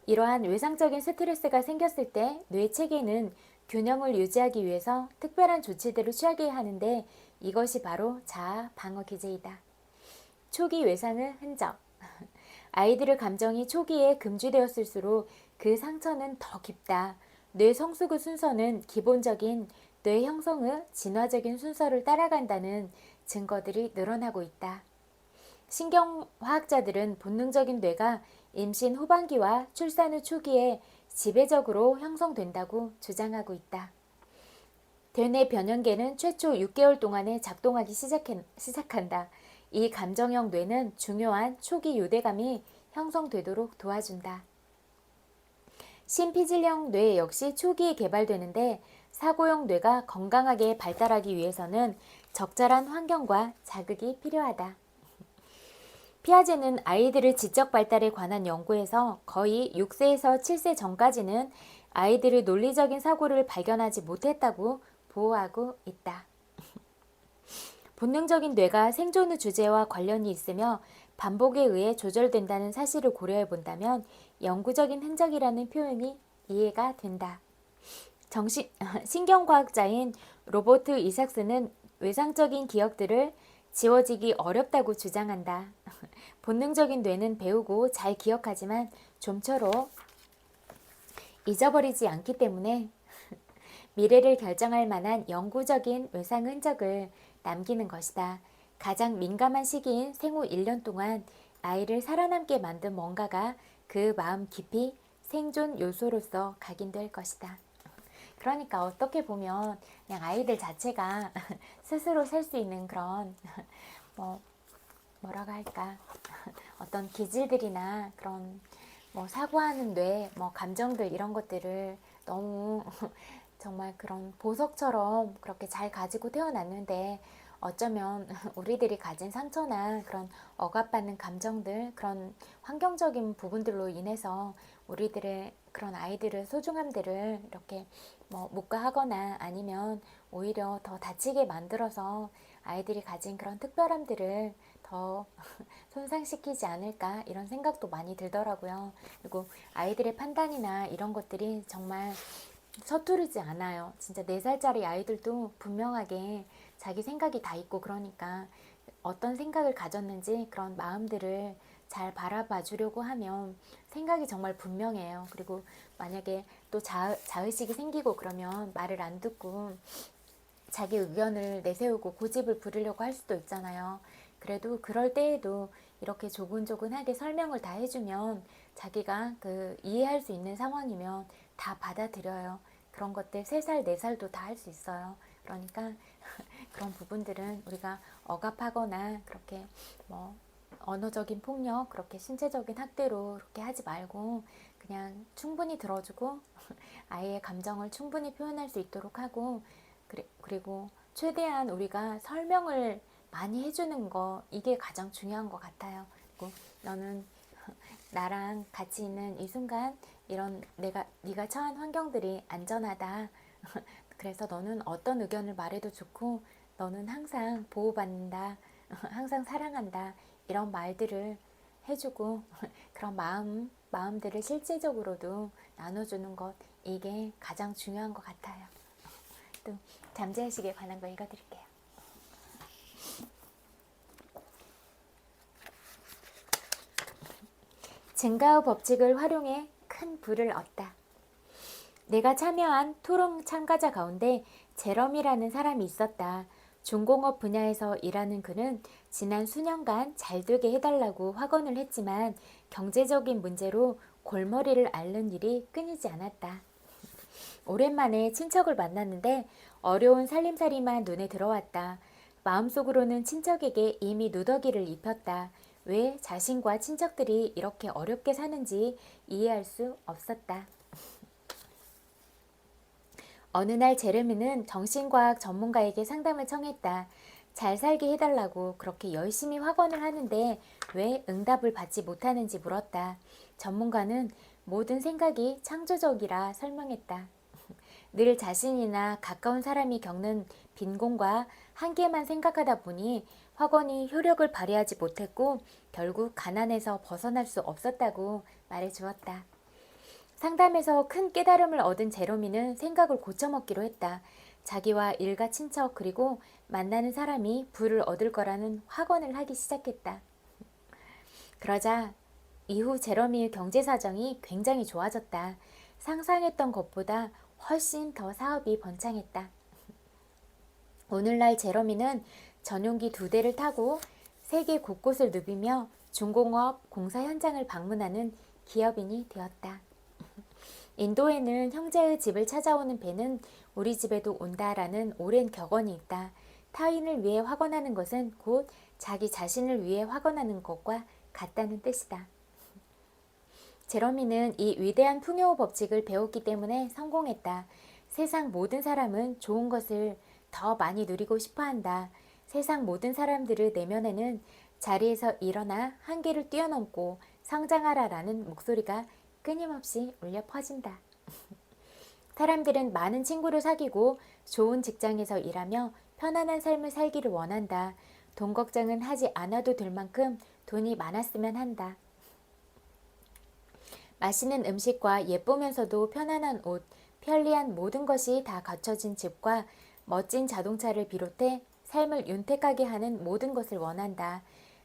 이러한 외상적인 스트레스가 생겼을 때 뇌 체계는 균형을 유지하기 위해서 특별한 조치들을 취하게 하는데 이것이 바로 자아 방어 기제이다. 초기 외상의 흔적. 아이들의 감정이 초기에 금지되었을수록 그 상처는 더 깊다. 뇌 성숙의 순서는 기본적인 뇌 형성의 진화적인 순서를 따라간다는 증거들이 늘어나고 있다. 신경화학자들은 본능적인 뇌가 임신 후반기와 출산 후 초기에 지배적으로 형성된다고 주장하고 있다. 대뇌 변연계는 최초 6개월 동안에 작동하기 시작한다. 이 감정형 뇌는 중요한 초기 유대감이 형성되도록 도와준다. 심피질형 뇌 역시 초기에 개발되는데 사고형 뇌가 건강하게 발달하기 위해서는 적절한 환경과 자극이 필요하다. 피아제는 아이들의 지적 발달에 관한 연구에서 거의 6세에서 7세 전까지는 아이들의 논리적인 사고를 발견하지 못했다고 보호하고 있다. 본능적인 뇌가 생존의 주제와 관련이 있으며 반복에 의해 조절된다는 사실을 고려해 본다면 영구적인 흔적이라는 표현이 이해가 된다. 신경과학자인 로버트 이삭스는 외상적인 기억들을 지워지기 어렵다고 주장한다. 본능적인 뇌는 배우고 잘 기억하지만 좀처럼 잊어버리지 않기 때문에 미래를 결정할 만한 영구적인 외상 흔적을 남기는 것이다. 가장 민감한 시기인 생후 1년 동안 아이를 살아남게 만든 뭔가가 그 마음 깊이 생존 요소로서 각인될 것이다. 그러니까 어떻게 보면 그냥 아이들 자체가 스스로 살 수 있는 그런 뭐라고 할까 어떤 기질들이나 그런 사고하는 뇌, 감정들 이런 것들을 너무 정말 그런 보석처럼 그렇게 잘 가지고 태어났는데 어쩌면 우리들이 가진 상처나 그런 억압받는 감정들, 그런 환경적인 부분들로 인해서 우리들의 그런 아이들의 소중함들을 이렇게 묵과하거나 아니면 오히려 더 다치게 만들어서 아이들이 가진 그런 특별함들을 더 손상시키지 않을까 이런 생각도 많이 들더라고요. 그리고 아이들의 판단이나 이런 것들이 정말 서투르지 않아요. 진짜 4살짜리 아이들도 분명하게 자기 생각이 다 있고 그러니까 어떤 생각을 가졌는지 그런 마음들을 잘 바라봐 주려고 하면 생각이 정말 분명해요. 그리고 만약에 또 자의식이 생기고 그러면 말을 안 듣고 자기 의견을 내세우고 고집을 부리려고 할 수도 있잖아요. 그래도 그럴 때에도 이렇게 조근조근하게 설명을 다 해주면 자기가 이해할 수 있는 상황이면 다 받아들여요. 그런 것들 3살, 4살도 다 할 수 있어요. 그러니까 그런 부분들은 우리가 억압하거나 그렇게 언어적인 폭력, 그렇게 신체적인 학대로 그렇게 하지 말고 그냥 충분히 들어주고 아이의 감정을 충분히 표현할 수 있도록 하고 그리고 최대한 우리가 설명을 많이 해주는 거 이게 가장 중요한 것 같아요. 그리고 너는 나랑 같이 있는 이 순간 이런 네가 처한 환경들이 안전하다. 그래서 너는 어떤 의견을 말해도 좋고 너는 항상 보호받는다. 항상 사랑한다. 이런 말들을 해주고 그런 마음들을 실제적으로도 나눠주는 것 이게 가장 중요한 것 같아요. 또 잠재의식에 관한 거 읽어드릴게요. 증가의 법칙을 활용해 큰 부를 얻다. 내가 참여한 토론 참가자 가운데 제럼이라는 사람이 있었다. 중공업 분야에서 일하는 그는 지난 수년간 잘되게 해달라고 확언을 했지만 경제적인 문제로 골머리를 앓는 일이 끊이지 않았다. 오랜만에 친척을 만났는데 어려운 살림살이만 눈에 들어왔다. 마음속으로는 친척에게 이미 누더기를 입혔다. 왜 자신과 친척들이 이렇게 어렵게 사는지 이해할 수 없었다. 어느 날 제레미는 정신과학 전문가에게 상담을 청했다. 잘 살게 해달라고 그렇게 열심히 확언을 하는데 왜 응답을 받지 못하는지 물었다. 전문가는 모든 생각이 창조적이라 설명했다. 늘 자신이나 가까운 사람이 겪는 빈곤과 한계만 생각하다 보니 확언이 효력을 발휘하지 못했고 결국 가난에서 벗어날 수 없었다고 말해주었다. 상담에서 큰 깨달음을 얻은 제로미는 생각을 고쳐먹기로 했다. 자기와 일가 친척 그리고 만나는 사람이 부를 얻을 거라는 확언을 하기 시작했다. 그러자 이후 제러미의 경제 사정이 굉장히 좋아졌다. 상상했던 것보다 훨씬 더 사업이 번창했다. 오늘날 제러미는 전용기 2대를 타고 세계 곳곳을 누비며 중공업 공사 현장을 방문하는 기업인이 되었다. 인도에는 형제의 집을 찾아오는 배는 우리 집에도 온다라는 오랜 격언이 있다. 타인을 위해 확언하는 것은 곧 자기 자신을 위해 확언하는 것과 같다는 뜻이다. 제러미는 이 위대한 풍요 법칙을 배웠기 때문에 성공했다. 세상 모든 사람은 좋은 것을 더 많이 누리고 싶어 한다. 세상 모든 사람들의 내면에는 자리에서 일어나 한계를 뛰어넘고 성장하라라는 목소리가 끊임없이 울려 퍼진다. 사람들은 많은 친구를 사귀고 좋은 직장에서 일하며 편안한 삶을 살기를 원한다. 돈 걱정은 하지 않아도 될 만큼 돈이 많았으면 한다. 맛있는 음식과 예쁘면서도 편안한 옷, 편리한 모든 것이 다 갖춰진 집과 멋진 자동차를 비롯해 삶을 윤택하게 하는 모든 것을 원한다.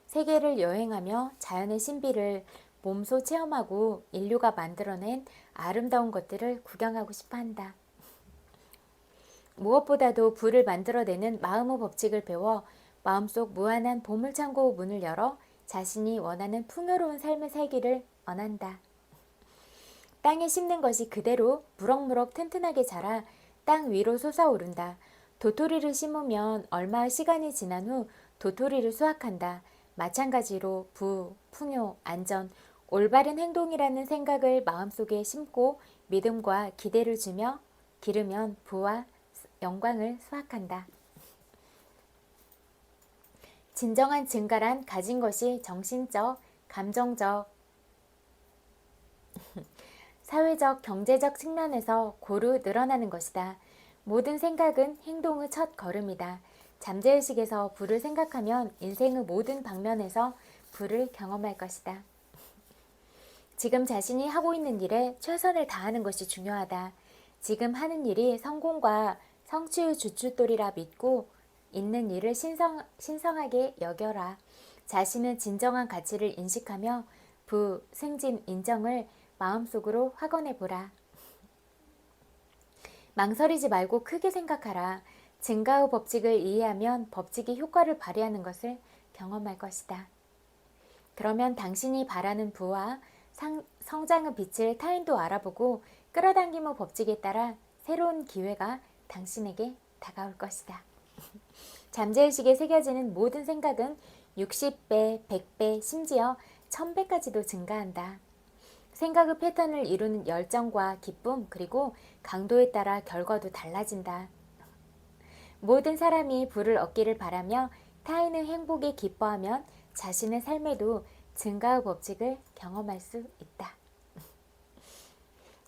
세계를 여행하며 자연의 신비를 몸소 체험하고 인류가 만들어낸 아름다운 것들을 구경하고 싶어 한다. 무엇보다도 불을 만들어내는 마음의 법칙을 배워 마음속 무한한 보물창고 문을 열어 자신이 원하는 풍요로운 삶을 살기를 원한다. 땅에 심는 것이 그대로 무럭무럭 튼튼하게 자라 땅 위로 솟아오른다. 도토리를 심으면 얼마의 시간이 지난 후 도토리를 수확한다. 마찬가지로 부, 풍요, 안전, 올바른 행동이라는 생각을 마음속에 심고 믿음과 기대를 주며 기르면 부와 영광을 수확한다. 진정한 증가란 가진 것이 정신적, 감정적, 사회적, 경제적 측면에서 고루 늘어나는 것이다. 모든 생각은 행동의 첫 걸음이다. 잠재의식에서 부를 생각하면 인생의 모든 방면에서 부를 경험할 것이다. 지금 자신이 하고 있는 일에 최선을 다하는 것이 중요하다. 지금 하는 일이 성공과 성취의 주춧돌이라 믿고 있는 일을 신성하게 여겨라. 자신의 진정한 가치를 인식하며 부, 승진, 인정을 마음속으로 확언해 보라. 망설이지 말고 크게 생각하라. 증가의 법칙을 이해하면 법칙이 효과를 발휘하는 것을 경험할 것이다. 그러면 당신이 바라는 부와 성장의 빛을 타인도 알아보고 끌어당김의 법칙에 따라 새로운 기회가 당신에게 다가올 것이다. 잠재의식에 새겨지는 모든 생각은 60배, 100배, 심지어 1000배까지도 증가한다. 생각의 패턴을 이루는 열정과 기쁨 그리고 강도에 따라 결과도 달라진다. 모든 사람이 부를 얻기를 바라며 타인의 행복에 기뻐하면 자신의 삶에도 증가의 법칙을 경험할 수 있다.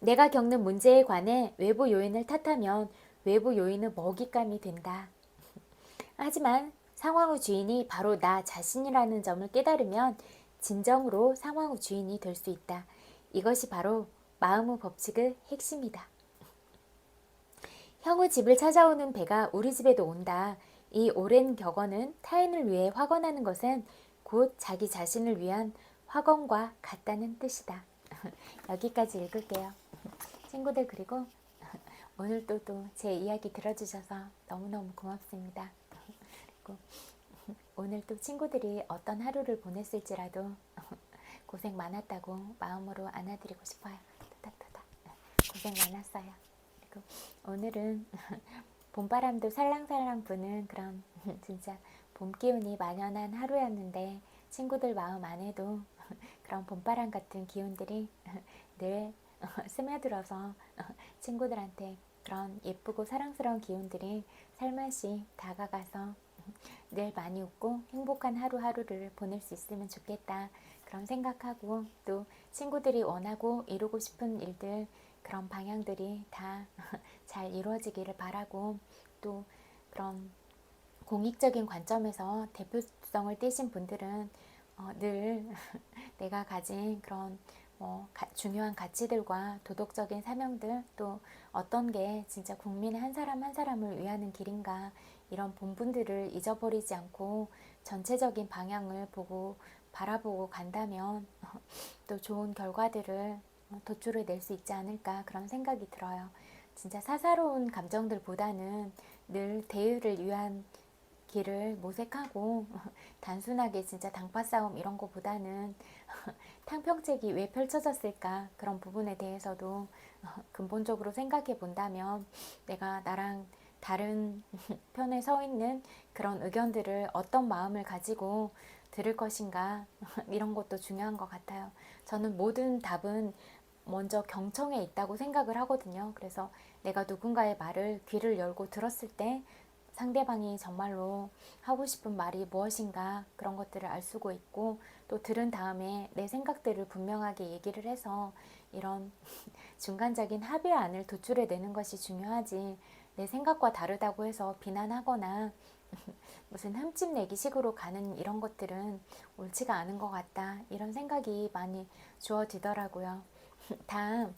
내가 겪는 문제에 관해 외부 요인을 탓하면 외부 요인의 먹잇감이 된다. 하지만 상황의 주인이 바로 나 자신이라는 점을 깨달으면 진정으로 상황의 주인이 될 수 있다. 이것이 바로 마음의 법칙의 핵심이다. 형의 집을 찾아오는 배가 우리 집에도 온다. 이 오랜 격언은 타인을 위해 확언하는 것은 곧 자기 자신을 위한 확언과 같다는 뜻이다. 여기까지 읽을게요. 친구들 그리고 오늘도 또 제 이야기 들어주셔서 너무너무 고맙습니다. 그리고 오늘 또 친구들이 어떤 하루를 보냈을지라도 고생 많았다고 마음으로 안아드리고 싶어요. 토닥토닥. 고생 많았어요. 그리고 오늘은 봄바람도 살랑살랑 부는 그런 진짜 봄 기운이 만연한 하루였는데 친구들 마음 안에도 그런 봄바람 같은 기운들이 늘 스며들어서 친구들한테 그런 예쁘고 사랑스러운 기운들이 살며시 다가가서 늘 많이 웃고 행복한 하루하루를 보낼 수 있으면 좋겠다. 그런 생각하고 또 친구들이 원하고 이루고 싶은 일들 그런 방향들이 다 잘 이루어지기를 바라고 또 그런 공익적인 관점에서 대표성을 띠신 분들은 늘 내가 가진 그런 중요한 가치들과 도덕적인 사명들 또 어떤 게 진짜 국민의 한 사람 한 사람을 위하는 길인가 이런 본분들을 잊어버리지 않고 전체적인 방향을 바라보고 간다면 또 좋은 결과들을 도출을 낼 수 있지 않을까 그런 생각이 들어요. 진짜 사사로운 감정들보다는 늘 대의를 위한 길을 모색하고 단순하게 진짜 당파 싸움 이런 거보다는 탕평책이 왜 펼쳐졌을까 그런 부분에 대해서도 근본적으로 생각해 본다면 내가 나랑 다른 편에 서 있는 그런 의견들을 어떤 마음을 가지고 들을 것인가 이런 것도 중요한 것 같아요. 저는 모든 답은 먼저 경청에 있다고 생각을 하거든요. 그래서 내가 누군가의 말을 귀를 열고 들었을 때 상대방이 정말로 하고 싶은 말이 무엇인가 그런 것들을 알 수가 있고, 또 들은 다음에 내 생각들을 분명하게 얘기를 해서 이런 중간적인 합의안을 도출해내는 것이 중요하지, 내 생각과 다르다고 해서 비난하거나 무슨 흠집 내기 식으로 가는 이런 것들은 옳지가 않은 것 같다, 이런 생각이 많이 주어지더라고요. 다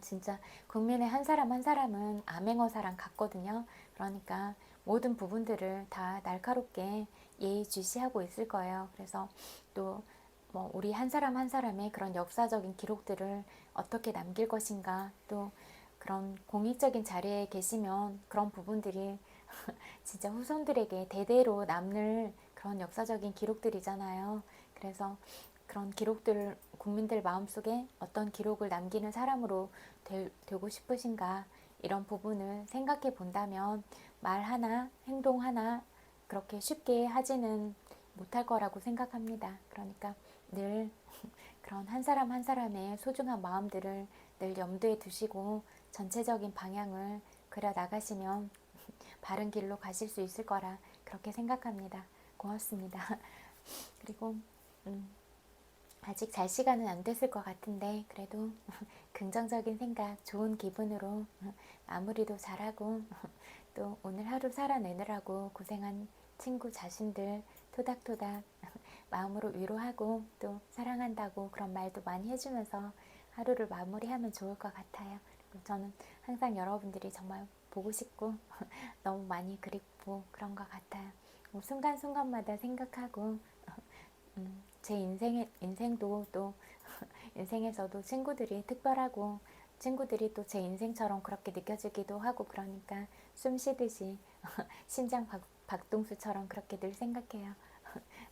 진짜 국민의 한 사람 한 사람은 암행어사랑 같거든요. 그러니까 모든 부분들을 다 날카롭게 예의주시하고 있을 거예요. 그래서 또 뭐 우리 한 사람 한 사람의 그런 역사적인 기록들을 어떻게 남길 것인가, 또 그런 공익적인 자리에 계시면 그런 부분들이 진짜 후손들에게 대대로 남을 그런 역사적인 기록들이잖아요. 그래서 그런 기록들을 국민들 마음속에 어떤 기록을 남기는 사람으로 되고 싶으신가, 이런 부분을 생각해 본다면 말 하나 행동 하나 그렇게 쉽게 하지는 못할 거라고 생각합니다. 그러니까 늘 그런 한 사람 한 사람의 소중한 마음들을 늘 염두에 두시고 전체적인 방향을 그려 나가시면 바른 길로 가실 수 있을 거라 그렇게 생각합니다. 고맙습니다. 그리고 아직 잘 시간은 안 됐을 것 같은데 그래도 긍정적인 생각, 좋은 기분으로 마무리도 잘하고 또 오늘 하루 살아내느라고 고생한 친구 자신들 토닥토닥 마음으로 위로하고 또 사랑한다고 그런 말도 많이 해주면서 하루를 마무리하면 좋을 것 같아요. 그리고 저는 항상 여러분들이 정말 보고 싶고 너무 많이 그립고 그런 것 같아요. 순간순간마다 생각하고 제 인생도 또 인생에서도 친구들이 특별하고 친구들이 또 제 인생처럼 그렇게 느껴지기도 하고, 그러니까 숨 쉬듯이 심장 박동수처럼 그렇게 늘 생각해요.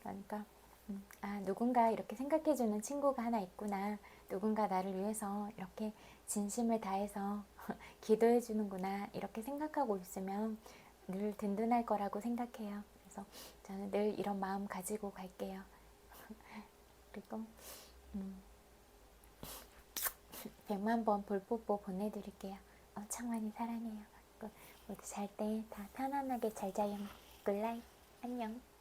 그러니까 누군가 이렇게 생각해주는 친구가 하나 있구나, 누군가 나를 위해서 이렇게 진심을 다해서 기도해주는구나, 이렇게 생각하고 있으면 늘 든든할 거라고 생각해요. 그래서 저는 늘 이런 마음 가지고 갈게요. 그리고 100만 번 볼뽀뽀 보내드릴게요. 창만이 사랑해요. 모두 잘 때 다 편안하게 잘 자요. 굿나잇. 안녕.